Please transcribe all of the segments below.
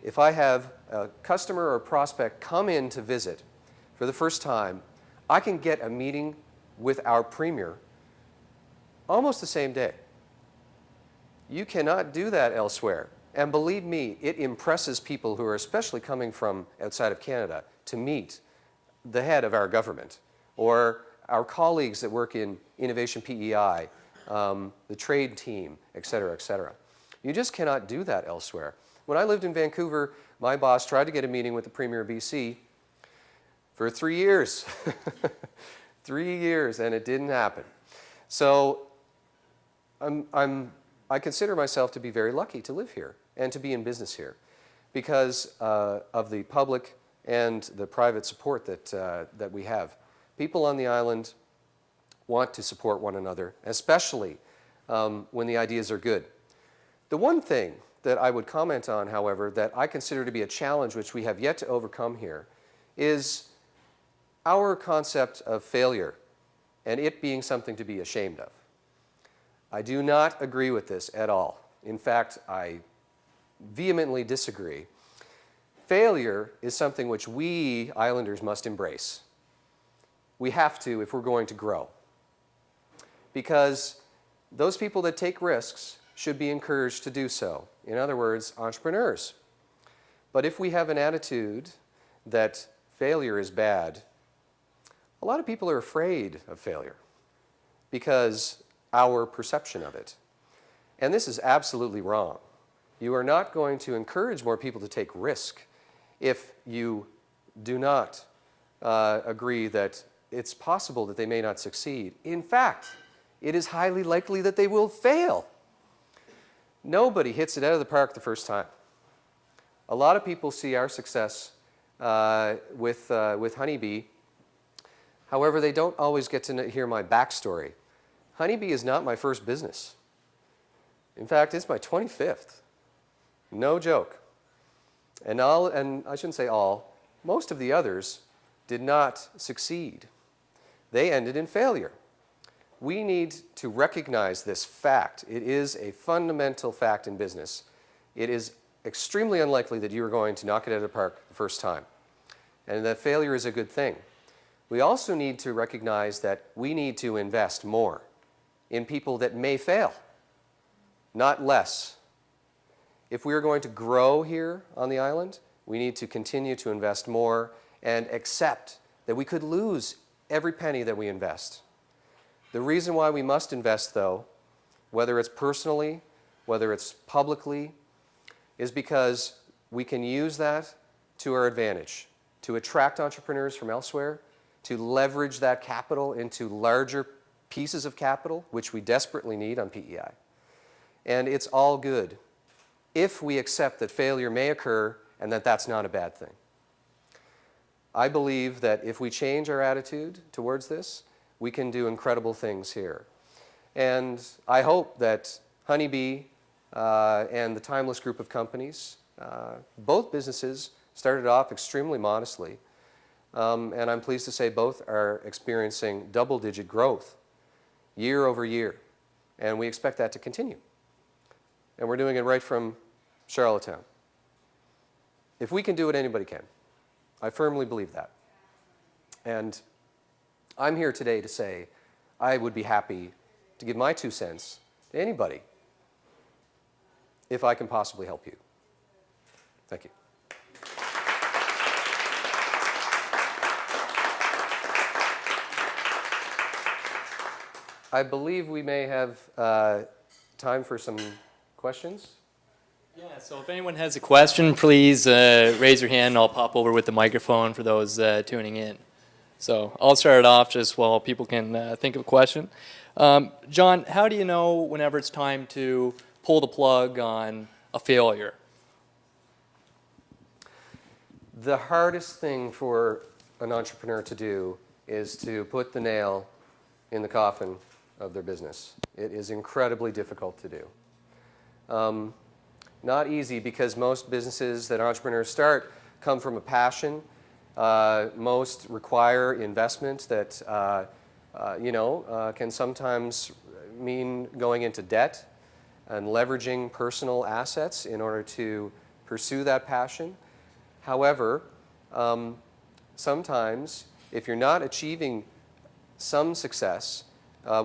If I have a customer or prospect come in to visit for the first time, I can get a meeting with our Premier almost the same day. You cannot do that elsewhere. And believe me, it impresses people who are especially coming from outside of Canada to meet the head of our government or our colleagues that work in Innovation PEI, the trade team, et cetera, et cetera. You just cannot do that elsewhere. When I lived in Vancouver, my boss tried to get a meeting with the Premier of BC for 3 years. 3 years, and it didn't happen. So I consider myself to be very lucky to live here and to be in business here because of the public and the private support that we have. People on the island want to support one another, especially when the ideas are good. The one thing that I would comment on, however, that I consider to be a challenge which we have yet to overcome here is our concept of failure and it being something to be ashamed of. I do not agree with this at all. In fact, I vehemently disagree. Failure is something which we islanders must embrace. We have to if we're going to grow. Because those people that take risks should be encouraged to do so. In other words, entrepreneurs. But if we have an attitude that failure is bad, a lot of people are afraid of failure because our perception of it. And this is absolutely wrong. You are not going to encourage more people to take risk if you do not agree that it's possible that they may not succeed. In fact, it is highly likely that they will fail. Nobody hits it out of the park the first time. A lot of people see our success with Honeybee. However, they don't always get to hear my backstory. Honeybee is not my first business. In fact, it's my 25th. No joke. And I shouldn't say all, most of the others did not succeed. They ended in failure. We need to recognize this fact. It is a fundamental fact in business. It is extremely unlikely that you are going to knock it out of the park the first time, and that failure is a good thing. We also need to recognize that we need to invest more in people that may fail, not less. If we are going to grow here on the island, we need to continue to invest more and accept that we could lose every penny that we invest. The reason why we must invest, though, whether it's personally, whether it's publicly, is because we can use that to our advantage, to attract entrepreneurs from elsewhere, to leverage that capital into larger pieces of capital, which we desperately need on PEI. And it's all good if we accept that failure may occur and that that's not a bad thing. I believe that if we change our attitude towards this, we can do incredible things here. And I hope that Honeybee and the Timeless group of companies, both businesses started off extremely modestly, and I'm pleased to say both are experiencing double-digit growth year over year, and we expect that to continue. And we're doing it right from Charlottetown. If we can do it, anybody can. I firmly believe that. And I'm here today to say I would be happy to give my 2 cents to anybody if I can possibly help you. Thank you. I believe we may have time for some questions. Yeah, so if anyone has a question, please raise your hand and I'll pop over with the microphone for those tuning in. So I'll start it off just while people can think of a question. John, how do you know whenever it's time to pull the plug on a failure? The hardest thing for an entrepreneur to do is to put the nail in the coffin of their business. It is incredibly difficult to do. Not easy because most businesses that entrepreneurs start come from a passion. Most require investment that can sometimes mean going into debt and leveraging personal assets in order to pursue that passion. However, sometimes if you're not achieving some success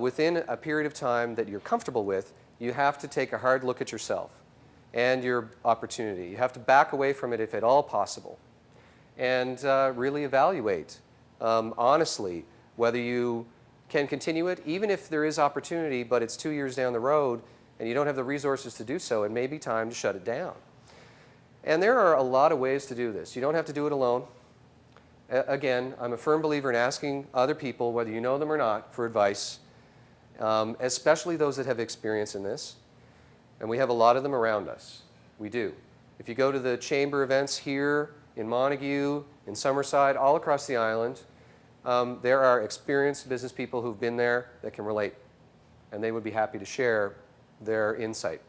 within a period of time that you're comfortable with, you have to take a hard look at yourself and your opportunity. You have to back away from it if at all possible and really evaluate honestly whether you can continue it, even if there is opportunity, but it's 2 years down the road and you don't have the resources to do so. It may be time to shut it down. And there are a lot of ways to do this. You don't have to do it alone. Again, I'm a firm believer in asking other people, whether you know them or not, for advice, especially those that have experience in this. And we have a lot of them around us. We do. If you go to the chamber events here in Montague, in Summerside, all across the island, there are experienced business people who've been there that can relate. And they would be happy to share their insight.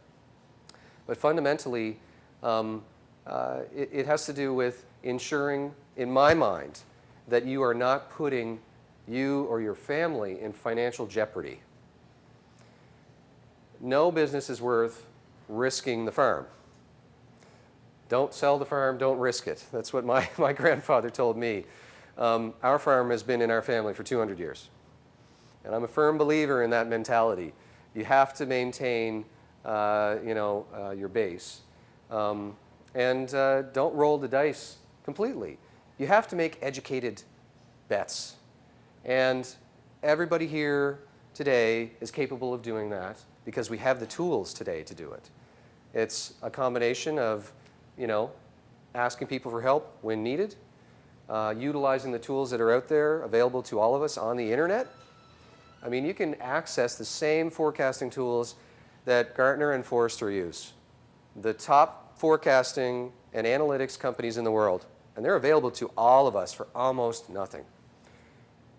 But fundamentally, it has to do with ensuring, in my mind, that you are not putting you or your family in financial jeopardy. No business is worth risking the farm. Don't sell the farm, don't risk it. That's what my grandfather told me. Our farm has been in our family for 200 years. And I'm a firm believer in that mentality. You have to maintain your base. And don't roll the dice completely. You have to make educated bets. And everybody here today is capable of doing that because we have the tools today to do it. It's a combination of, asking people for help when needed, utilizing the tools that are out there available to all of us on the internet. I mean, you can access the same forecasting tools that Gartner and Forrester use. The top forecasting and analytics companies in the world. And they're available to all of us for almost nothing.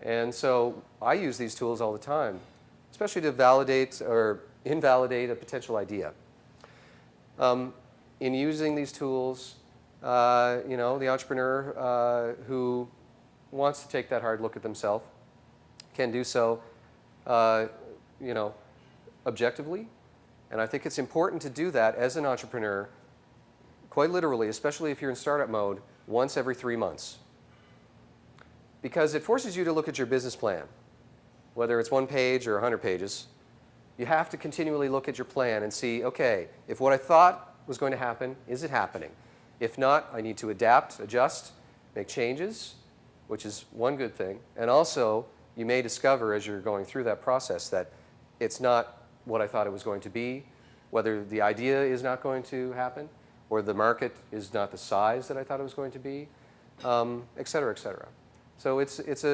And so I use these tools all the time, especially to validate or invalidate a potential idea. In using these tools, the entrepreneur who wants to take that hard look at themselves can do so, objectively. And I think it's important to do that as an entrepreneur, quite literally, especially if you're in startup mode, once every 3 months. Because it forces you to look at your business plan, whether it's 1 page or 100 pages. You have to continually look at your plan and see, okay, if what I thought was going to happen, is it happening? If not, I need to adapt, adjust, make changes, which is one good thing. And also, you may discover as you're going through that process that it's not what I thought it was going to be, whether the idea is not going to happen, or the market is not the size that I thought it was going to be, et cetera, et cetera. So it's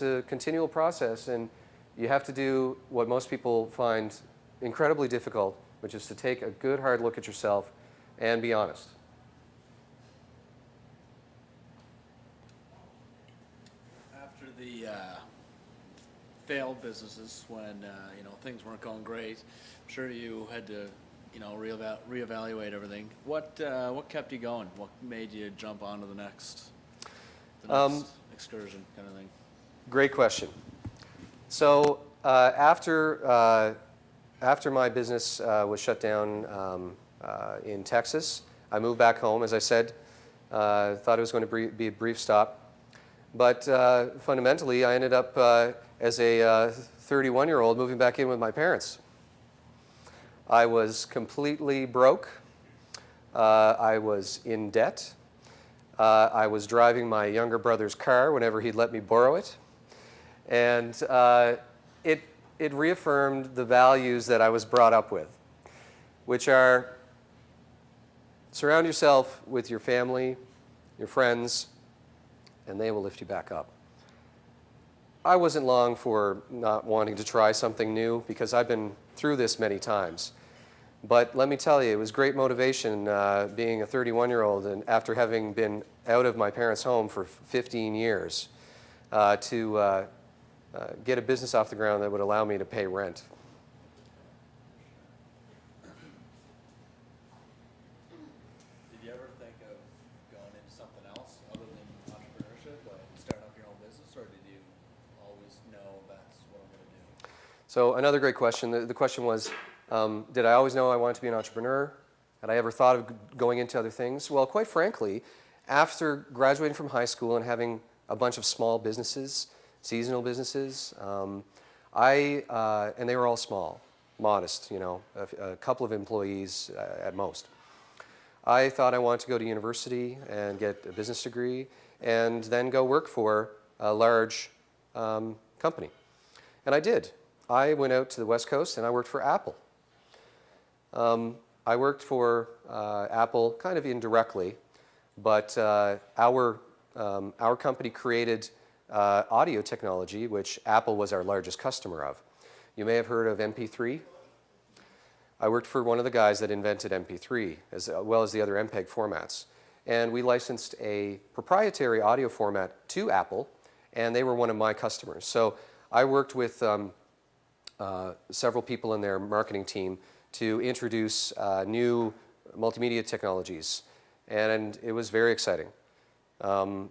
a continual process, and you have to do what most people find incredibly difficult, which is to take a good hard look at yourself and be honest. After the failed businesses, when things weren't going great, I'm sure you had to reevaluate everything. What kept you going? What made you jump onto the next excursion kind of thing? Great question. So after my business was shut down in Texas, I moved back home. As I said, thought it was going to be a brief stop. But fundamentally, I ended up as a 31-year-old moving back in with my parents. I was completely broke. I was in debt. I was driving my younger brother's car whenever he'd let me borrow it. And it reaffirmed the values that I was brought up with, which are surround yourself with your family, your friends, and they will lift you back up. I wasn't long for not wanting to try something new because I've been through this many times. But let me tell you, it was great motivation being a 31-year-old and after having been out of my parents' home for 15 years to get a business off the ground that would allow me to pay rent. Did you ever think of going into something else other than entrepreneurship, like starting up your own business, or did you always know that's what I'm going to do? So another great question. The question was, did I always know I wanted to be an entrepreneur? Had I ever thought of going into other things? Well, quite frankly, after graduating from high school and having a bunch of small businesses, seasonal businesses, and they were all small, modest, you know, a couple of employees at most. I thought I wanted to go to university and get a business degree and then go work for a large company. And I did. I went out to the West Coast and I worked for Apple. I worked for Apple kind of indirectly, but our company created audio technology, which Apple was our largest customer of. You may have heard of MP3. I worked for one of the guys that invented MP3, as well as the other MPEG formats. And we licensed a proprietary audio format to Apple, and they were one of my customers. So I worked with several people in their marketing team to introduce new multimedia technologies, and it was very exciting.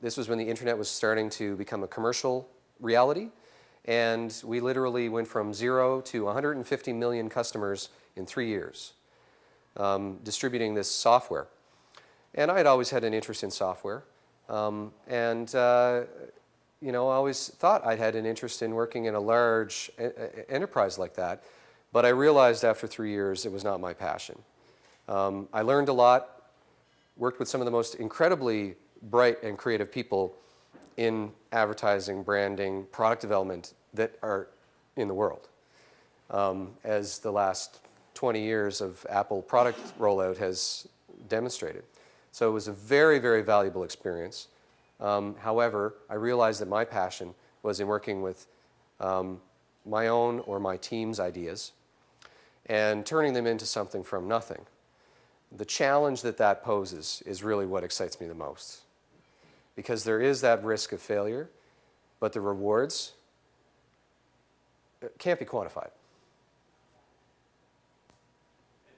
This was when the internet was starting to become a commercial reality, and we literally went from 0 to 150 million customers in 3 years, distributing this software. And I had always had an interest in software, you know, I always thought I had an interest in working in a large enterprise like that, but I realized after 3 years it was not my passion. I learned a lot, worked with some of the most incredibly bright and creative people in advertising, branding, product development that are in the world, as the last 20 years of Apple product rollout has demonstrated. So it was a very, very valuable experience. However, I realized that my passion was in working with my own or my team's ideas and turning them into something from nothing. The challenge that that poses is really what excites me the most, because there is that risk of failure, but the rewards can't be quantified.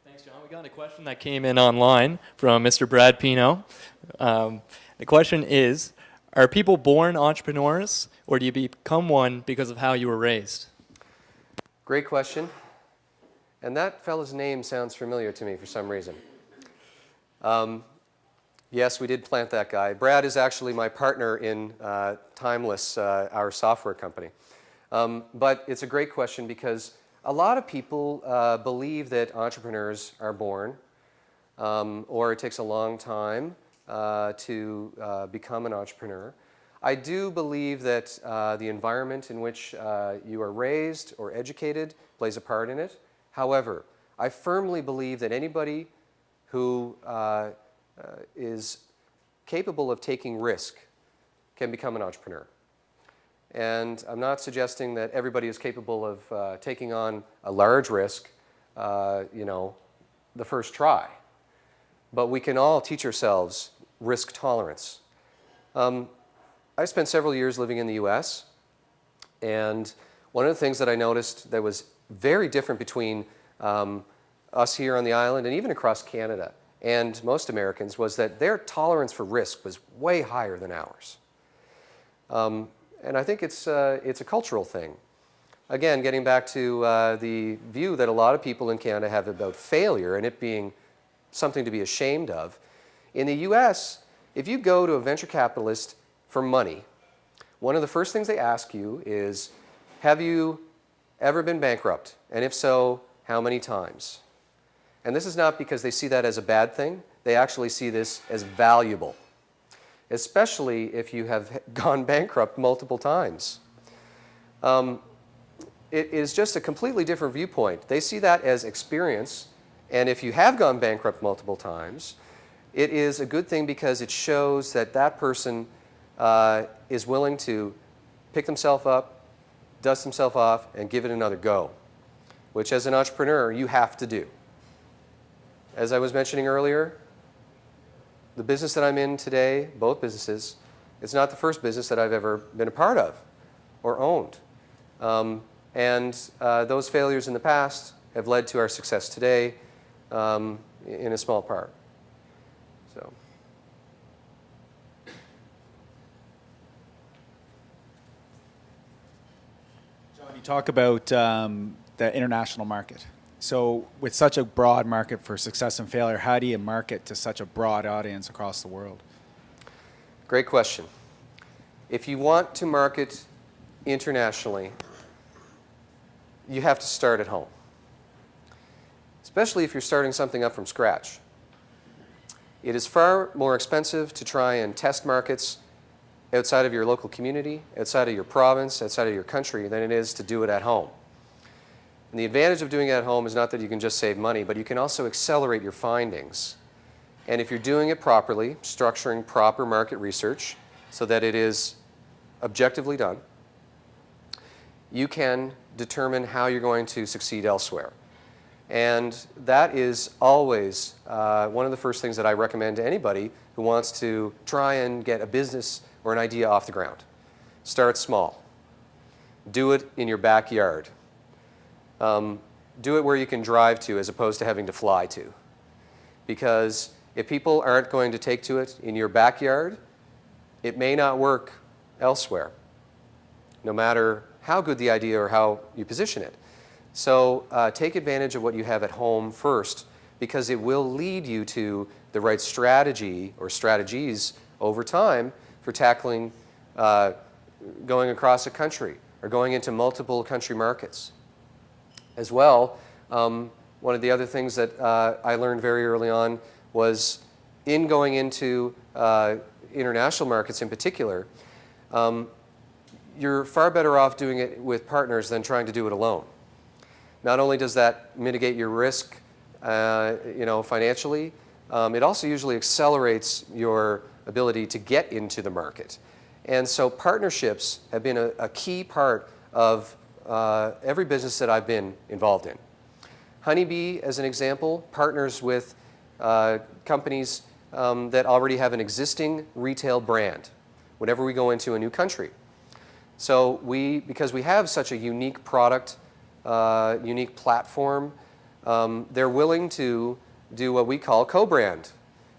Thanks, John. We got a question that came in online from Mr. Brad Pino. The question is, are people born entrepreneurs, or do you become one because of how you were raised? Great question. And that fellow's name sounds familiar to me for some reason. Yes, we did plant that guy. Brad is actually my partner in Timeless, our software company. But it's a great question because a lot of people believe that entrepreneurs are born, or it takes a long time to become an entrepreneur. I do believe that the environment in which you are raised or educated plays a part in it. However, I firmly believe that anybody who is capable of taking risk can become an entrepreneur. And I'm not suggesting that everybody is capable of taking on a large risk, you know, the first try. But we can all teach ourselves risk tolerance. I spent several years living in the US, and one of the things that I noticed that was very different between us here on the island and even across Canada and most Americans was that their tolerance for risk was way higher than ours. And I think it's a cultural thing. Again, getting back to the view that a lot of people in Canada have about failure and it being something to be ashamed of. In the US, if you go to a venture capitalist for money, one of the first things they ask you is, have you ever been bankrupt? And if so, how many times? And this is not because they see that as a bad thing. They actually see this as valuable, especially if you have gone bankrupt multiple times. It is just a completely different viewpoint. They see that as experience, and if you have gone bankrupt multiple times, it is a good thing because it shows that that person is willing to pick themselves up, dust himself off, and give it another go, which as an entrepreneur you have to do. As I was mentioning earlier, the business that I'm in today, both businesses, it's not the first business that I've ever been a part of or owned. Those failures in the past have led to our success today in a small part. So. John, you talk about the international market. So with such a broad market for success and failure, how do you market to such a broad audience across the world? Great question. If you want to market internationally, you have to start at home, especially if you're starting something up from scratch. It is far more expensive to try and test markets outside of your local community, outside of your province, outside of your country, than it is to do it at home. And the advantage of doing it at home is not that you can just save money, but you can also accelerate your findings. And if you're doing it properly, structuring proper market research so that it is objectively done, you can determine how you're going to succeed elsewhere. And that is always one of the first things that I recommend to anybody who wants to try and get a business or an idea off the ground. Start small. Do it in your backyard. Do it where you can drive to as opposed to having to fly to. Because if people aren't going to take to it in your backyard, it may not work elsewhere, no matter how good the idea or how you position it. So take advantage of what you have at home first, because it will lead you to the right strategy or strategies over time for tackling going across a country or going into multiple country markets. As well, one of the other things that I learned very early on was in going into international markets in particular, you're far better off doing it with partners than trying to do it alone. Not only does that mitigate your risk financially, it also usually accelerates your ability to get into the market. And so partnerships have been a key part of every business that I've been involved in. Honeybee, as an example, partners with companies that already have an existing retail brand whenever we go into a new country. So because we have such a unique product, unique platform, they're willing to do what we call co-brand,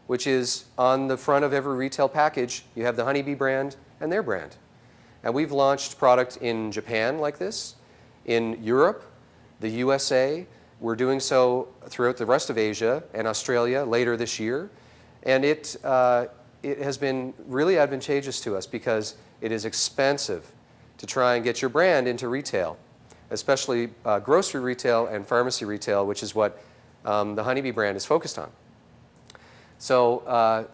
which is on the front of every retail package, you have the Honeybee brand and their brand. And we've launched product in Japan like this, in Europe, the USA. We're doing so throughout the rest of Asia and Australia later this year. And it has been really advantageous to us because it is expensive to try and get your brand into retail, especially grocery retail and pharmacy retail, which is what the Honeybee brand is focused on. So,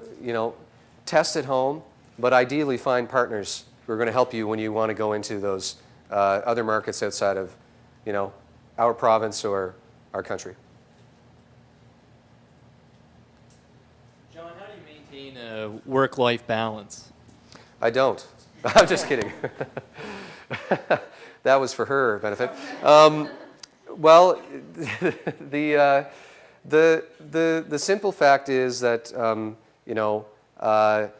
test at home, but ideally find partners who are going to help you when you want to go into those other markets outside of, our province or our country. John, how do you maintain a work-life balance? I don't. I'm just kidding. That was for her benefit. Well, the simple fact is that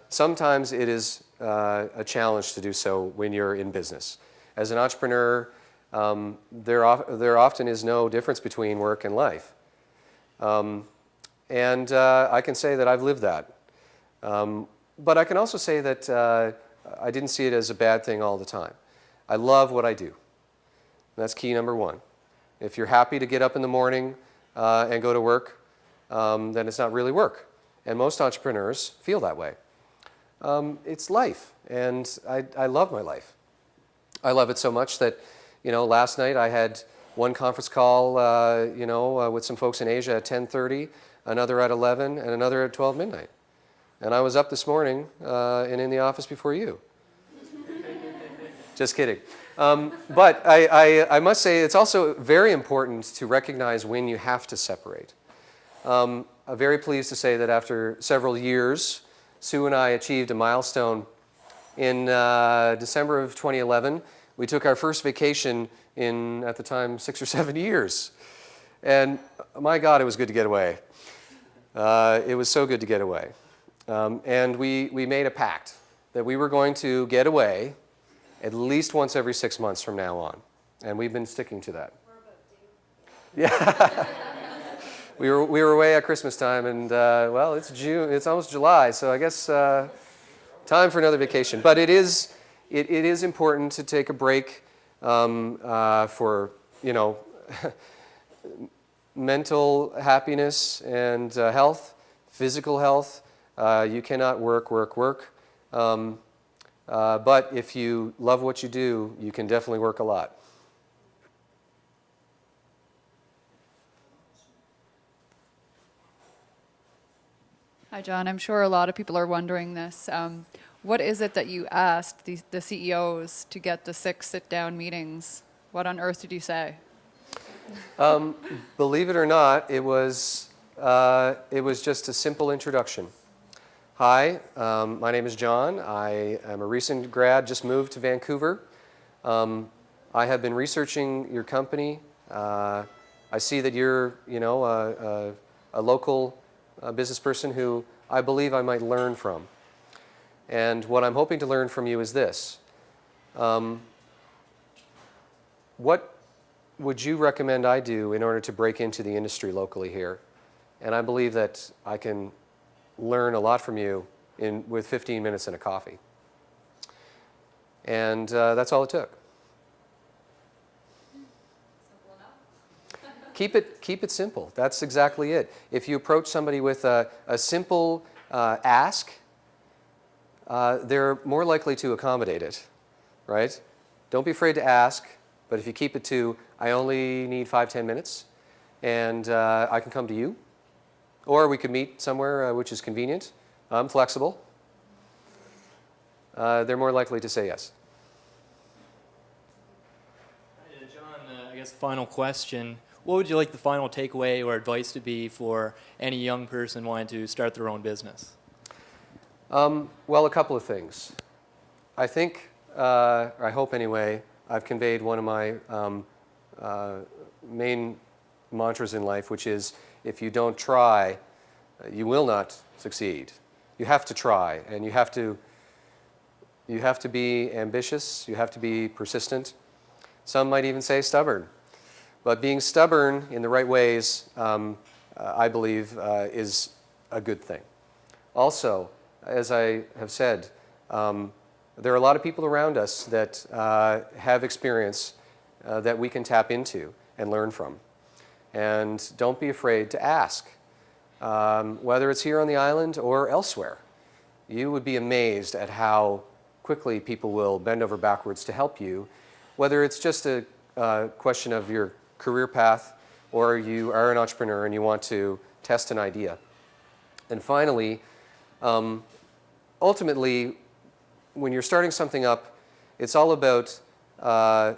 sometimes it is a challenge to do so when you're in business. As an entrepreneur, there often is no difference between work and life. And I can say that I've lived that. But I can also say that I didn't see it as a bad thing all the time. I love what I do. That's key number one. If you're happy to get up in the morning and go to work, then it's not really work. And most entrepreneurs feel that way. It's life, and I love my life. I love it so much that, last night I had one conference call, with some folks in Asia at 10:30, another at 11, and another at 12 midnight. And I was up this morning and in the office before you. Just kidding. But I must say it's also very important to recognize when you have to separate. I'm very pleased to say that after several years, Sue and I achieved a milestone in December of 2011. We took our first vacation in, at the time, 6 or 7 years. And my God, it was good to get away. It was so good to get away. And we made a pact that we were going to get away at least once every 6 months from now on. And we've been sticking to that. We're about due. Yeah. We were away at Christmas time, and well, it's June. It's almost July, so I guess time for another vacation. But it is important to take a break for mental happiness and health, physical health. You cannot work, work, work. But if you love what you do, you can definitely work a lot. Hi, John. I'm sure a lot of people are wondering this. What is it that you asked the CEOs to get the 6 sit-down meetings? What on earth did you say? Believe it or not, it was just a simple introduction. Hi, my name is John. I am a recent grad, just moved to Vancouver. I have been researching your company. I see that you're, a local business person who I believe I might learn from. And what I'm hoping to learn from you is this. What would you recommend I do in order to break into the industry locally here? And I believe that I can learn a lot from you with 15 minutes and a coffee. And that's all it took. Keep it simple. That's exactly it. If you approach somebody with a simple ask, they're more likely to accommodate it, right? Don't be afraid to ask, but if you keep it to, I only need 5-10 minutes, and I can come to you, or we could meet somewhere which is convenient. I'm flexible. They're more likely to say yes. John, I guess final question. What would you like the final takeaway or advice to be for any young person wanting to start their own business? Well, a couple of things. I think, or I hope anyway, I've conveyed one of my main mantras in life, which is if you don't try, you will not succeed. You have to try, and you have to be ambitious, you have to be persistent. Some might even say stubborn. But being stubborn in the right ways, I believe, is a good thing. Also, as I have said, there are a lot of people around us that have experience that we can tap into and learn from. And don't be afraid to ask, whether it's here on the island or elsewhere. You would be amazed at how quickly people will bend over backwards to help you, whether it's just a question of your career path or you are an entrepreneur and you want to test an idea. And finally, ultimately, when you're starting something up, it's all about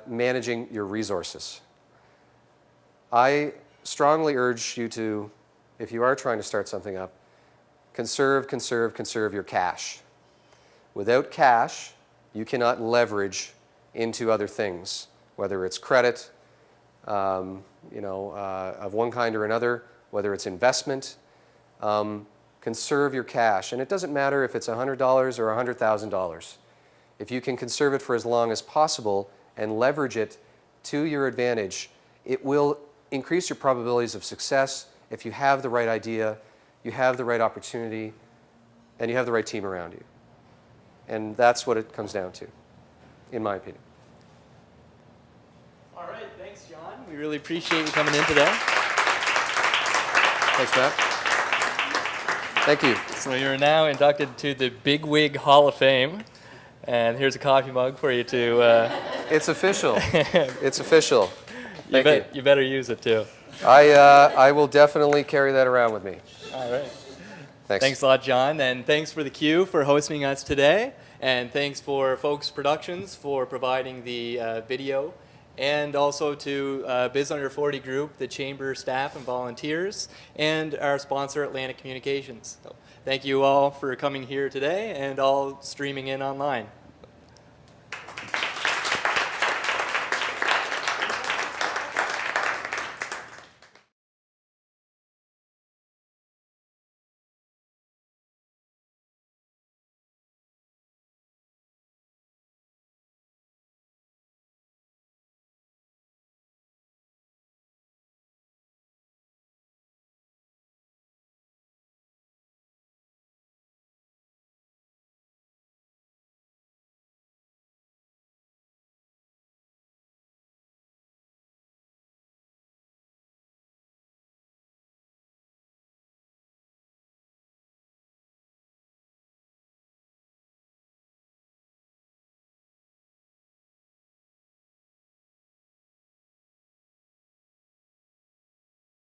managing your resources. I strongly urge you to, if you are trying to start something up, conserve your cash. Without cash, you cannot leverage into other things, whether it's credit, of one kind or another, whether it's investment. Conserve your cash. And it doesn't matter if it's $100 or $100,000. If you can conserve it for as long as possible and leverage it to your advantage, it will increase your probabilities of success if you have the right idea, you have the right opportunity, and you have the right team around you. And that's what it comes down to, in my opinion. All right, thanks, John. We really appreciate you coming in today. Thanks, Matt. Thank you. So you're now inducted to the Bigwig Hall of Fame. And here's a coffee mug for you to... It's official. It's official. Thank you. You better use it, too. I will definitely carry that around with me. All right. Thanks. Thanks a lot, John. And thanks for the Q for hosting us today. And thanks for Folks Productions for providing the video. And also to Biz Under 40 Group, the Chamber staff and volunteers, and our sponsor, Atlantic Communications. So thank you all for coming here today and all streaming in online.